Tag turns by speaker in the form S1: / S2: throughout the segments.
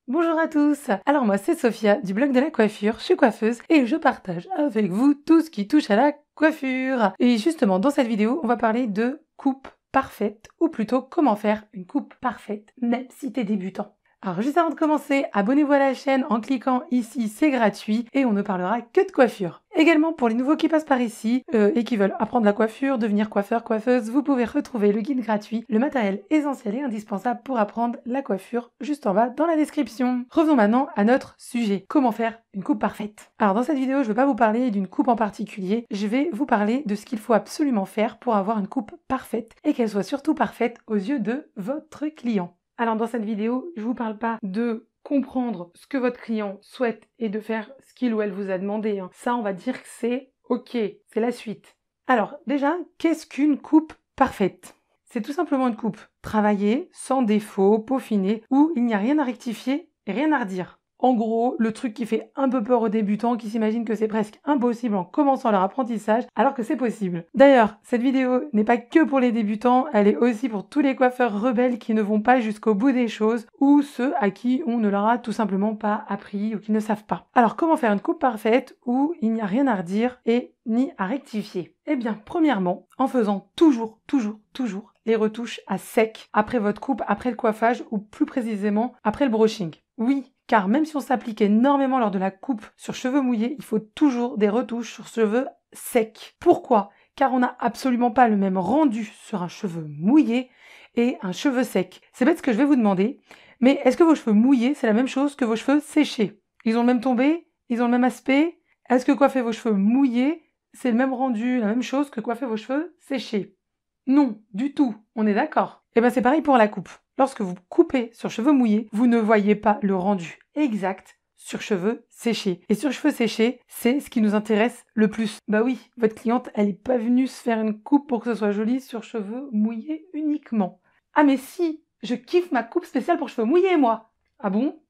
S1: Bonjour à tous. Alors moi c'est Sophia du blog de la coiffure, je suis coiffeuse et je partage avec vous tout ce qui touche à la coiffure. Et justement dans cette vidéo on va parler de coupe parfaite ou plutôt comment faire une coupe parfaite même si t'es débutant. Alors juste avant de commencer, abonnez-vous à la chaîne en cliquant ici, c'est gratuit et on ne parlera que de coiffure. Également pour les nouveaux qui passent par ici et qui veulent apprendre la coiffure, devenir coiffeur, coiffeuse, vous pouvez retrouver le guide gratuit, le matériel essentiel et indispensable pour apprendre la coiffure juste en bas dans la description. Revenons maintenant à notre sujet, comment faire une coupe parfaite. Alors dans cette vidéo, je ne vais pas vous parler d'une coupe en particulier, je vais vous parler de ce qu'il faut absolument faire pour avoir une coupe parfaite et qu'elle soit surtout parfaite aux yeux de votre client. Alors dans cette vidéo, je vous parle pas de comprendre ce que votre client souhaite et de faire ce qu'il ou elle vous a demandé. Ça, on va dire que c'est OK, c'est la suite. Alors déjà, qu'est-ce qu'une coupe parfaite? C'est tout simplement une coupe travaillée, sans défaut, peaufinée, où il n'y a rien à rectifier et rien à redire. En gros, le truc qui fait un peu peur aux débutants qui s'imaginent que c'est presque impossible en commençant leur apprentissage, alors que c'est possible. D'ailleurs, cette vidéo n'est pas que pour les débutants, elle est aussi pour tous les coiffeurs rebelles qui ne vont pas jusqu'au bout des choses, ou ceux à qui on ne leur a tout simplement pas appris ou qui ne savent pas. Alors, comment faire une coupe parfaite où il n'y a rien à redire et ni à rectifier? Eh bien, premièrement, en faisant toujours les retouches à sec après votre coupe, après le coiffage ou plus précisément après le brushing. Oui, car même si on s'applique énormément lors de la coupe sur cheveux mouillés, il faut toujours des retouches sur cheveux secs. Pourquoi? Car on n'a absolument pas le même rendu sur un cheveu mouillé et un cheveu sec. C'est bête ce que je vais vous demander, mais est-ce que vos cheveux mouillés, c'est la même chose que vos cheveux séchés? Ils ont le même tombé? Ils ont le même aspect? Est-ce que coiffer vos cheveux mouillés, c'est le même rendu, la même chose que coiffer vos cheveux séchés? Non, du tout, on est d'accord. Et bien c'est pareil pour la coupe. Lorsque vous coupez sur cheveux mouillés, vous ne voyez pas le rendu exact sur cheveux séchés. Et sur cheveux séchés, c'est ce qui nous intéresse le plus. Bah oui, votre cliente, elle n'est pas venue se faire une coupe pour que ce soit joli sur cheveux mouillés uniquement. Ah mais si, je kiffe ma coupe spéciale pour cheveux mouillés, moi. Ah bon?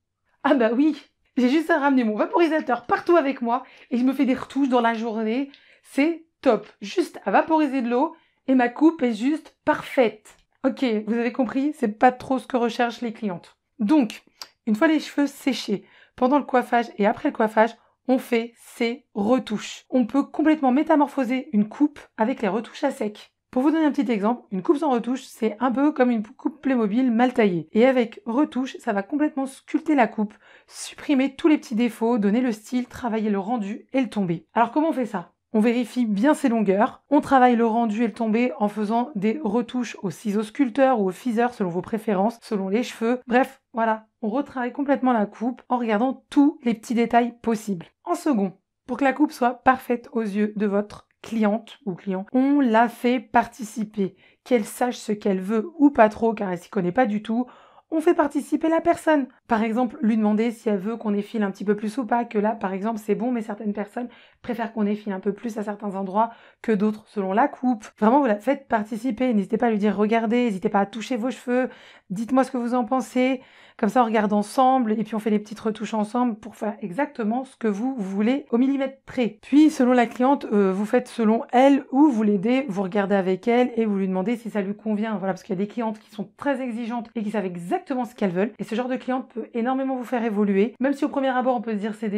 S1: Ah bah oui, j'ai juste à ramener mon vaporisateur partout avec moi et je me fais des retouches dans la journée. C'est top, juste à vaporiser de l'eau et ma coupe est juste parfaite. Ok, vous avez compris, c'est pas trop ce que recherchent les clientes. Donc, une fois les cheveux séchés, pendant le coiffage et après le coiffage, on fait ces retouches. On peut complètement métamorphoser une coupe avec les retouches à sec. Pour vous donner un petit exemple, une coupe sans retouche, c'est un peu comme une coupe Playmobil mal taillée. Et avec retouche, ça va complètement sculpter la coupe, supprimer tous les petits défauts, donner le style, travailler le rendu et le tombé. Alors comment on fait ça? On vérifie bien ses longueurs, on travaille le rendu et le tombé en faisant des retouches au ciseau sculpteur ou au phaser selon vos préférences, selon les cheveux. Bref, voilà, on retravaille complètement la coupe en regardant tous les petits détails possibles. En second, pour que la coupe soit parfaite aux yeux de votre cliente ou client, on la fait participer, qu'elle sache ce qu'elle veut ou pas trop car elle s'y connaît pas du tout. On fait participer la personne. Par exemple, lui demander si elle veut qu'on effile un petit peu plus ou pas, que là, par exemple, c'est bon, mais certaines personnes préfèrent qu'on effile un peu plus à certains endroits que d'autres selon la coupe. Vraiment, vous la faites participer. N'hésitez pas à lui dire regardez, n'hésitez pas à toucher vos cheveux, dites-moi ce que vous en pensez. Comme ça, on regarde ensemble et puis on fait des petites retouches ensemble pour faire exactement ce que vous voulez au millimètre près. Puis, selon la cliente, vous faites selon elle ou vous l'aidez, vous regardez avec elle et vous lui demandez si ça lui convient. Voilà, parce qu'il y a des clientes qui sont très exigeantes et qui savent exactement ce qu'elles veulent. Et ce genre de cliente peut énormément vous faire évoluer. Même si au premier abord, on peut se dire c'est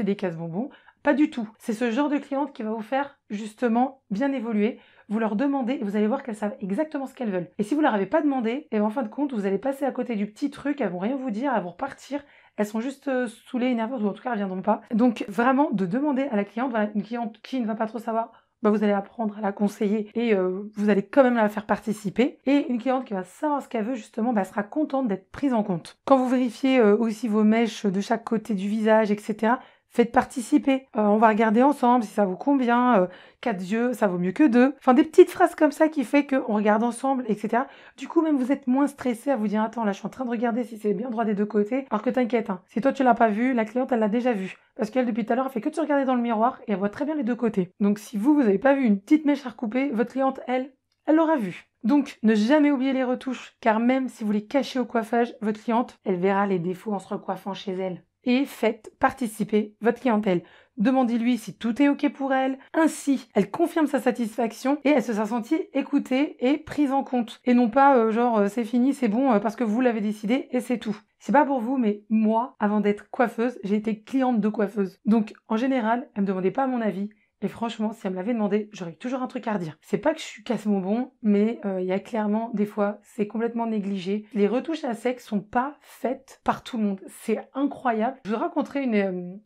S1: des casse-bonbons. Pas du tout. C'est ce genre de cliente qui va vous faire justement bien évoluer. Vous leur demandez et vous allez voir qu'elles savent exactement ce qu'elles veulent. Et si vous leur avez pas demandé, et en fin de compte, vous allez passer à côté du petit truc, elles vont rien vous dire, elles vont repartir. Elles sont juste saoulées, énervées, ou en tout cas elles viendront pas. Donc vraiment de demander à la cliente, voilà, une cliente qui ne va pas trop savoir, bah vous allez apprendre à la conseiller et vous allez quand même la faire participer. Et une cliente qui va savoir ce qu'elle veut justement, bah, sera contente d'être prise en compte. Quand vous vérifiez aussi vos mèches de chaque côté du visage, etc., faites participer. On va regarder ensemble si ça vous convient. 4 yeux, ça vaut mieux que 2. Enfin, des petites phrases comme ça qui fait qu'on regarde ensemble, etc. Du coup, même vous êtes moins stressé à vous dire attends, là, je suis en train de regarder si c'est bien droit des deux côtés. Alors que t'inquiète, hein, si toi tu l'as pas vu, la cliente, elle l'a déjà vu. Parce qu'elle, depuis tout à l'heure, elle fait que de se regarder dans le miroir et elle voit très bien les deux côtés. Donc, si vous avez pas vu une petite mèche à recouper, votre cliente, elle l'aura vu. Donc, ne jamais oublier les retouches, car même si vous les cachez au coiffage, votre cliente, elle verra les défauts en se recoiffant chez elle. et faites participer votre clientèle. Demandez-lui si tout est OK pour elle. Ainsi, elle confirme sa satisfaction et elle se sent sentie écoutée et prise en compte. Et non pas c'est fini, c'est bon parce que vous l'avez décidé et c'est tout. C'est pas pour vous, mais moi, avant d'être coiffeuse, j'ai été cliente de coiffeuse. Donc, en général, elle me demandait pas mon avis. Et franchement, si elle me l'avait demandé, j'aurais toujours un truc à redire. C'est pas que je suis casse mon bon, mais il y a clairement des fois, c'est complètement négligé. Les retouches à sec sont pas faites par tout le monde. C'est incroyable. Je vous raconterai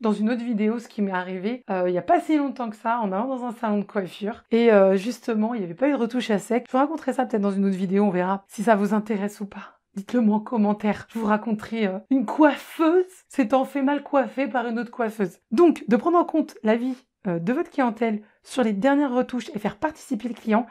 S1: dans une autre vidéo ce qui m'est arrivé il y a pas si longtemps que ça, en allant dans un salon de coiffure. Et justement, il n'y avait pas eu de retouche à sec. Je vous raconterai ça peut-être dans une autre vidéo, on verra si ça vous intéresse ou pas. Dites-le moi en commentaire. Je vous raconterai une coiffeuse s'étant fait mal coiffer par une autre coiffeuse. Donc, de prendre en compte l'avis de votre clientèle sur les dernières retouches et faire participer le client,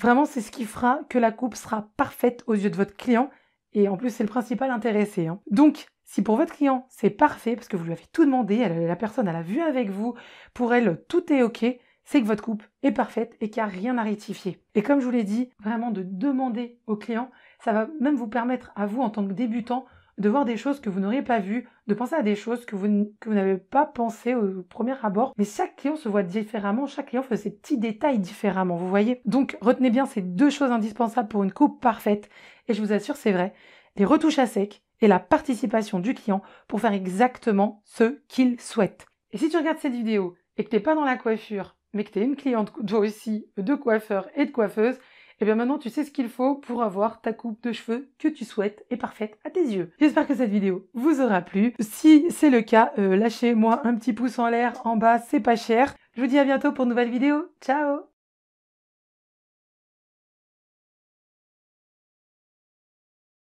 S1: vraiment c'est ce qui fera que la coupe sera parfaite aux yeux de votre client et en plus c'est le principal intéressé. Hein. Donc si pour votre client c'est parfait parce que vous lui avez tout demandé, la personne elle a vu avec vous, pour elle tout est ok, c'est que votre coupe est parfaite et qu'il n'y a rien à rectifier. Et comme je vous l'ai dit, vraiment de demander au client, ça va même vous permettre à vous en tant que débutant de voir des choses que vous n'auriez pas vues, de penser à des choses que vous n'avez pas pensé au premier abord. Mais chaque client se voit différemment, chaque client fait ses petits détails différemment, vous voyez. Donc retenez bien ces deux choses indispensables pour une coupe parfaite. Et je vous assure, c'est vrai, les retouches à sec et la participation du client pour faire exactement ce qu'il souhaite. Et si tu regardes cette vidéo et que tu n'es pas dans la coiffure, mais que tu es une cliente, toi aussi, de coiffeur et de coiffeuse, et bien maintenant tu sais ce qu'il faut pour avoir ta coupe de cheveux que tu souhaites et parfaite à tes yeux. J'espère que cette vidéo vous aura plu. Si c'est le cas, lâchez-moi un petit pouce en l'air en bas, c'est pas cher. Je vous dis à bientôt pour une nouvelle vidéo. Ciao!